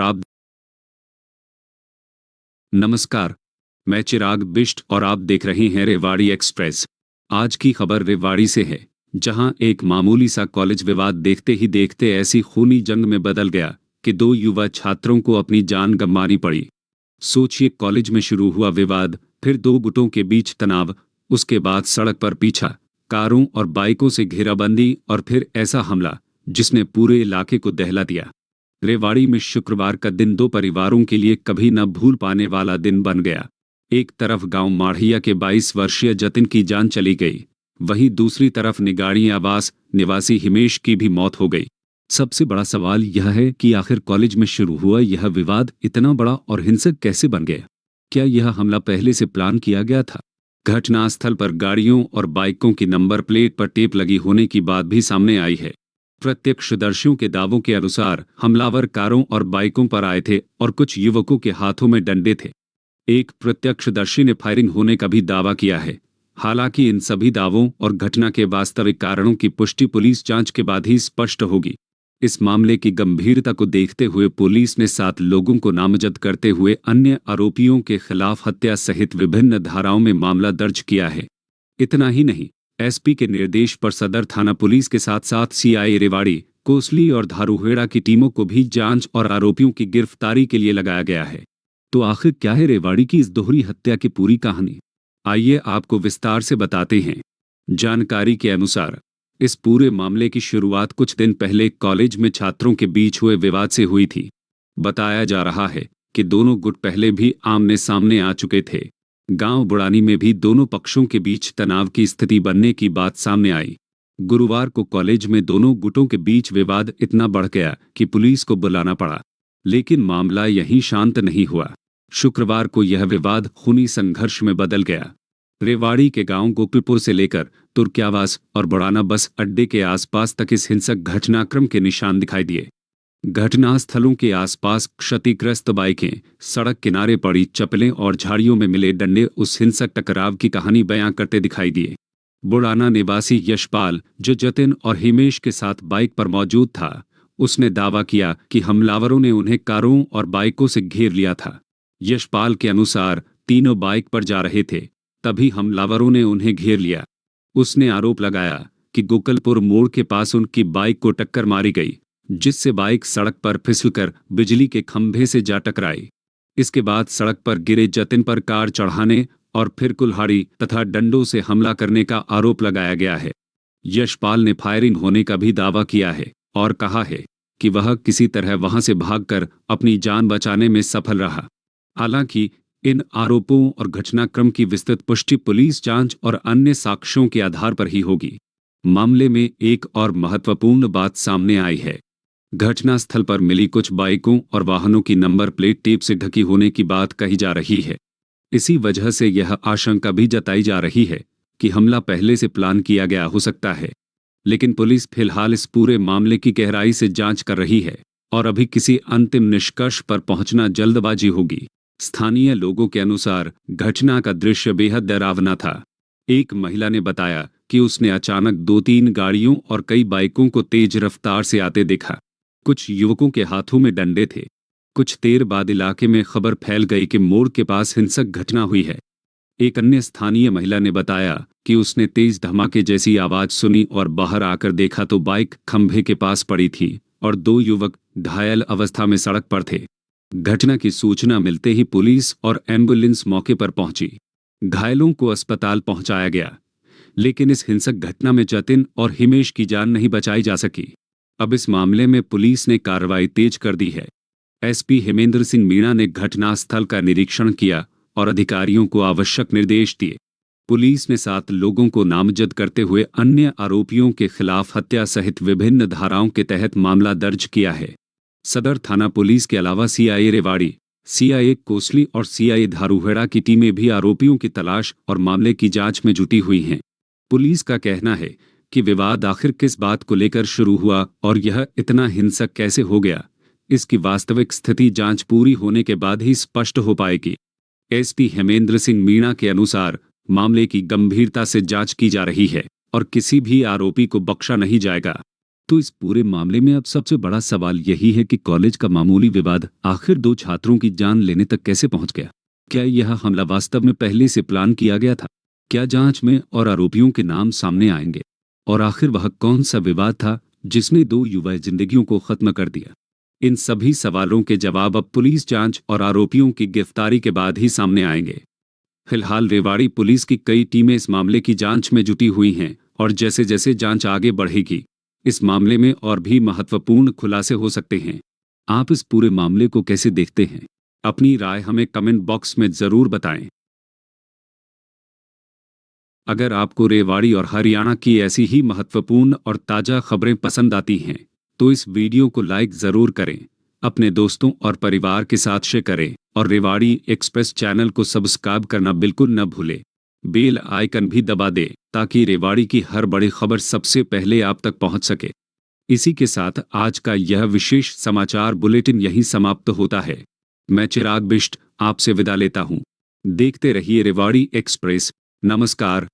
आप। नमस्कार, मैं चिराग बिष्ट और आप देख रहे हैं रेवाड़ी एक्सप्रेस। आज की खबर रेवाड़ी से है, जहां एक मामूली सा कॉलेज विवाद देखते ही देखते ऐसी खूनी जंग में बदल गया कि दो युवा छात्रों को अपनी जान गंवानी पड़ी। सोचिए, कॉलेज में शुरू हुआ विवाद, फिर दो गुटों के बीच तनाव, उसके बाद सड़क पर पीछा, कारों और बाइकों से घेराबंदी और फिर ऐसा हमला जिसने पूरे इलाके को दहला दिया। रेवाड़ी में शुक्रवार का दिन दो परिवारों के लिए कभी न भूल पाने वाला दिन बन गया। एक तरफ गांव माढ़िया के 22 वर्षीय जतिन की जान चली गई, वहीं दूसरी तरफ निगाड़ी आवास निवासी हिमेश की भी मौत हो गई। सबसे बड़ा सवाल यह है कि आखिर कॉलेज में शुरू हुआ यह विवाद इतना बड़ा और हिंसक कैसे बन गया? क्या यह हमला पहले से प्लान किया गया था? घटनास्थल पर गाड़ियों और बाइकों की नंबर प्लेट पर टेप लगी होने की बात भी सामने आई है। प्रत्यक्षदर्शियों के दावों के अनुसार हमलावर कारों और बाइकों पर आए थे और कुछ युवकों के हाथों में डंडे थे। एक प्रत्यक्षदर्शी ने फायरिंग होने का भी दावा किया है। हालांकि इन सभी दावों और घटना के वास्तविक कारणों की पुष्टि पुलिस जांच के बाद ही स्पष्ट होगी। इस मामले की गंभीरता को देखते हुए पुलिस ने 7 लोगों को नामजद करते हुए अन्य आरोपियों के खिलाफ हत्या सहित विभिन्न धाराओं में मामला दर्ज किया है। इतना ही नहीं, एसपी के निर्देश पर सदर थाना पुलिस के साथ साथ सीआईए रेवाड़ी, कोसली और धारूहेड़ा की टीमों को भी जांच और आरोपियों की गिरफ्तारी के लिए लगाया गया है। तो आखिर क्या है रेवाड़ी की इस दोहरी हत्या की पूरी कहानी? आइए आपको विस्तार से बताते हैं। जानकारी के अनुसार इस पूरे मामले की शुरुआत कुछ दिन पहले कॉलेज में छात्रों के बीच हुए विवाद से हुई थी। बताया जा रहा है कि दोनों गुट पहले भी आमने सामने आ चुके थे। गांव बुढ़ानी में भी दोनों पक्षों के बीच तनाव की स्थिति बनने की बात सामने आई। गुरुवार को कॉलेज में दोनों गुटों के बीच विवाद इतना बढ़ गया कि पुलिस को बुलाना पड़ा, लेकिन मामला यहीं शांत नहीं हुआ। शुक्रवार को यह विवाद खूनी संघर्ष में बदल गया। रेवाड़ी के गांव गोपीपुर से लेकर तुर्क्यावास और बुढ़ाना बस अड्डे के आसपास तक इस हिंसक घटनाक्रम के निशान दिखाई दिए। घटनास्थलों के आसपास क्षतिग्रस्त बाइकें, सड़क किनारे पड़ी चप्पलें और झाड़ियों में मिले डंडे उस हिंसक टकराव की कहानी बयां करते दिखाई दिए। बुढ़ाना निवासी यशपाल, जो जतिन और हिमेश के साथ बाइक पर मौजूद था, उसने दावा किया कि हमलावरों ने उन्हें कारों और बाइकों से घेर लिया था। यशपाल के अनुसार तीनों बाइक पर जा रहे थे, तभी हमलावरों ने उन्हें घेर लिया। उसने आरोप लगाया कि गोकलपुर मोड़ के पास उनकी बाइक को टक्कर मारी गई, जिससे बाइक सड़क पर फिसलकर बिजली के खंभे से जा टकराई। इसके बाद सड़क पर गिरे जतिन पर कार चढ़ाने और फिर कुल्हाड़ी तथा डंडों से हमला करने का आरोप लगाया गया है। यशपाल ने फायरिंग होने का भी दावा किया है और कहा है कि वह किसी तरह वहां से भागकर अपनी जान बचाने में सफल रहा। हालांकि इन आरोपों और घटनाक्रम की विस्तृत पुष्टि पुलिस जांच और अन्य साक्ष्यों के आधार पर ही होगी। मामले में एक और महत्वपूर्ण बात सामने आई है। घटनास्थल पर मिली कुछ बाइकों और वाहनों की नंबर प्लेट टेप से ढकी होने की बात कही जा रही है। इसी वजह से यह आशंका भी जताई जा रही है कि हमला पहले से प्लान किया गया हो सकता है। लेकिन पुलिस फिलहाल इस पूरे मामले की गहराई से जांच कर रही है और अभी किसी अंतिम निष्कर्ष पर पहुंचना जल्दबाजी होगी। स्थानीय लोगों के अनुसार घटना का दृश्य बेहद डरावना था। एक महिला ने बताया कि उसने अचानक 2-3 गाड़ियों और कई बाइकों को तेज रफ्तार से आते देखा। कुछ युवकों के हाथों में डंडे थे। कुछ देर बाद इलाके में खबर फैल गई कि मोड़ के पास हिंसक घटना हुई है। एक अन्य स्थानीय महिला ने बताया कि उसने तेज धमाके जैसी आवाज सुनी और बाहर आकर देखा तो बाइक खंभे के पास पड़ी थी और 2 युवक घायल अवस्था में सड़क पर थे। घटना की सूचना मिलते ही पुलिस और एम्बुलेंस मौके पर पहुंची। घायलों को अस्पताल पहुंचाया गया, लेकिन इस हिंसक घटना में जतिन और हिमेश की जान नहीं बचाई जा सकी। अब इस मामले में पुलिस ने कार्रवाई तेज कर दी है। एसपी हेमेंद्र सिंह मीणा ने घटनास्थल का निरीक्षण किया और अधिकारियों को आवश्यक निर्देश दिए। पुलिस ने 7 लोगों को नामजद करते हुए अन्य आरोपियों के खिलाफ हत्या सहित विभिन्न धाराओं के तहत मामला दर्ज किया है। सदर थाना पुलिस के अलावा सीआईए रेवाड़ी, सीआईए कोसली और सीआईए धारूहेड़ा की टीमें भी आरोपियों की तलाश और मामले की जांच में जुटी हुई हैं। पुलिस का कहना है कि विवाद आखिर किस बात को लेकर शुरू हुआ और यह इतना हिंसक कैसे हो गया, इसकी वास्तविक स्थिति जांच पूरी होने के बाद ही स्पष्ट हो पाएगी। एसपी हेमेंद्र सिंह मीणा के अनुसार मामले की गंभीरता से जांच की जा रही है और किसी भी आरोपी को बख्शा नहीं जाएगा। तो इस पूरे मामले में अब सबसे बड़ा सवाल यही है कि कॉलेज का मामूली विवाद आखिर दो छात्रों की जान लेने तक कैसे पहुंच गया। क्या यह हमला वास्तव में पहले से प्लान किया गया था? क्या जांच में और आरोपियों के नाम सामने आएंगे? और आखिर वह कौन सा विवाद था जिसने दो युवा जिंदगियों को खत्म कर दिया? इन सभी सवालों के जवाब अब पुलिस जांच और आरोपियों की गिरफ्तारी के बाद ही सामने आएंगे। फिलहाल रेवाड़ी पुलिस की कई टीमें इस मामले की जांच में जुटी हुई हैं और जैसे जैसे जांच आगे बढ़ेगी इस मामले में और भी महत्वपूर्ण खुलासे हो सकते हैं। आप इस पूरे मामले को कैसे देखते हैं? अपनी राय हमें कमेंट बॉक्स में जरूर बताएं। अगर आपको रेवाड़ी और हरियाणा की ऐसी ही महत्वपूर्ण और ताज़ा खबरें पसंद आती हैं तो इस वीडियो को लाइक ज़रूर करें, अपने दोस्तों और परिवार के साथ शेयर करें और रेवाड़ी एक्सप्रेस चैनल को सब्सक्राइब करना बिल्कुल न भूलें। बेल आइकन भी दबा दें ताकि रेवाड़ी की हर बड़ी खबर सबसे पहले आप तक पहुंच सके। इसी के साथ आज का यह विशेष समाचार बुलेटिन यहीं समाप्त होता है। मैं चिराग बिष्ट आपसे विदा लेता हूं। देखते रहिए रेवाड़ी एक्सप्रेस। नमस्कार।